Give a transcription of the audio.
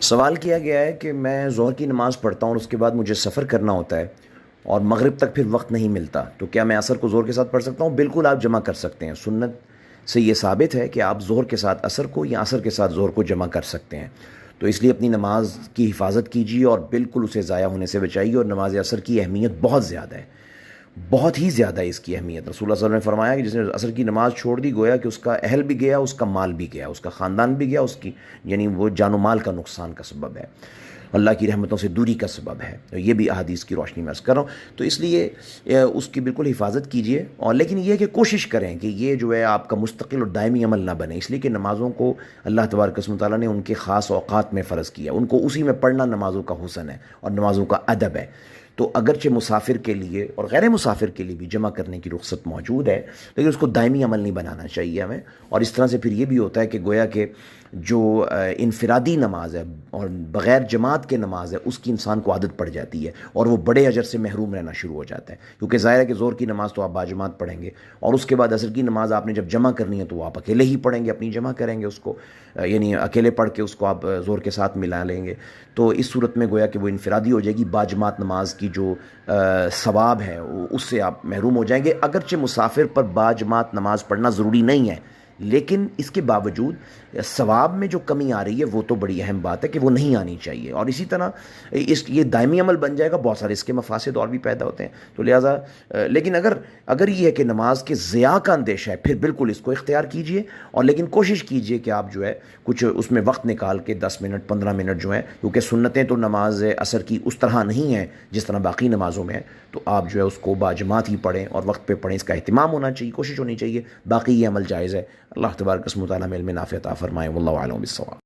سوال کیا گیا ہے کہ میں ظہر کی نماز پڑھتا ہوں اور اس کے بعد مجھے سفر کرنا ہوتا ہے اور مغرب تک پھر وقت نہیں ملتا، تو کیا میں عصر کو ظہر کے ساتھ پڑھ سکتا ہوں؟ بالکل، آپ جمع کر سکتے ہیں۔ سنت سے یہ ثابت ہے کہ آپ ظہر کے ساتھ عصر کو یا عصر کے ساتھ ظہر کو جمع کر سکتے ہیں۔ تو اس لیے اپنی نماز کی حفاظت کیجیے اور بالکل اسے ضائع ہونے سے بچائیے۔ اور نماز عصر کی اہمیت بہت زیادہ ہے، بہت ہی زیادہ ہے اس کی اہمیت۔ رسول اللہ صلی اللہ علیہ وسلم نے فرمایا کہ جس نے عصر کی نماز چھوڑ دی، گویا کہ اس کا اہل بھی گیا، اس کا مال بھی گیا، اس کا خاندان بھی گیا، اس کی یعنی وہ جان و مال کا نقصان کا سبب ہے، اللہ کی رحمتوں سے دوری کا سبب ہے۔ یہ بھی احادیث کی روشنی میں عرض کر رہا ہوں۔ تو اس لیے اس کی بالکل حفاظت کیجیے، اور لیکن یہ کہ کوشش کریں کہ یہ جو ہے آپ کا مستقل اور دائمی عمل نہ بنے، اس لیے کہ نمازوں کو اللہ تبارک و تعالیٰ نے ان کے خاص اوقات میں فرض کیا، ان کو اسی میں پڑھنا نمازوں کا حسن ہے اور نمازوں کا ادب ہے۔ تو اگرچہ مسافر کے لیے اور غیر مسافر کے لیے بھی جمع کرنے کی رخصت موجود ہے، لیکن اس کو دائمی عمل نہیں بنانا چاہیے ہمیں۔ اور اس طرح سے پھر یہ بھی ہوتا ہے کہ گویا کہ جو انفرادی نماز ہے اور بغیر جماعت کے نماز ہے، اس کی انسان کو عادت پڑ جاتی ہے اور وہ بڑے اجر سے محروم رہنا شروع ہو جاتا ہے، کیونکہ ظاہر ہے کہ ظہر کی نماز تو آپ باجماعت پڑھیں گے، اور اس کے بعد عصر کی نماز آپ نے جب جمع کرنی ہے تو وہ آپ اکیلے ہی پڑھیں گے، اپنی جمع کریں گے اس کو، یعنی اکیلے پڑھ کے اس کو آپ ظہر کے ساتھ ملا لیں گے۔ تو اس صورت میں گویا کہ وہ انفرادی ہو جائے گی، باجماعت نماز کی جو ثواب ہے اس سے آپ محروم ہو جائیں گے۔ اگرچہ مسافر پر باجماعت نماز پڑھنا ضروری نہیں ہے، لیکن اس کے باوجود ثواب میں جو کمی آ رہی ہے وہ تو بڑی اہم بات ہے کہ وہ نہیں آنی چاہیے، اور اسی طرح یہ دائمی عمل بن جائے گا، بہت سارے اس کے مفاسد اور بھی پیدا ہوتے ہیں۔ تو لہٰذا لیکن اگر یہ ہے کہ نماز کے ضیاع کا اندیشہ ہے، پھر بالکل اس کو اختیار کیجئے، اور لیکن کوشش کیجئے کہ آپ جو ہے کچھ اس میں وقت نکال کے 10 منٹ 15 منٹ جو ہیں، کیونکہ سنتیں تو نماز عصر کی اس طرح نہیں ہیں جس طرح باقی نمازوں میں ہیں، تو آپ جو ہے اس کو باجماعت ہی پڑھیں اور وقت پہ پڑھیں، اس کا اہتمام ہونا چاہیے، کوشش ہونی چاہیے۔ باقی یہ عمل جائز ہے۔ اللہ تبارک و تعالیٰ میں علم نافع عطا فرمائے، واللہ اعلم بالصواب۔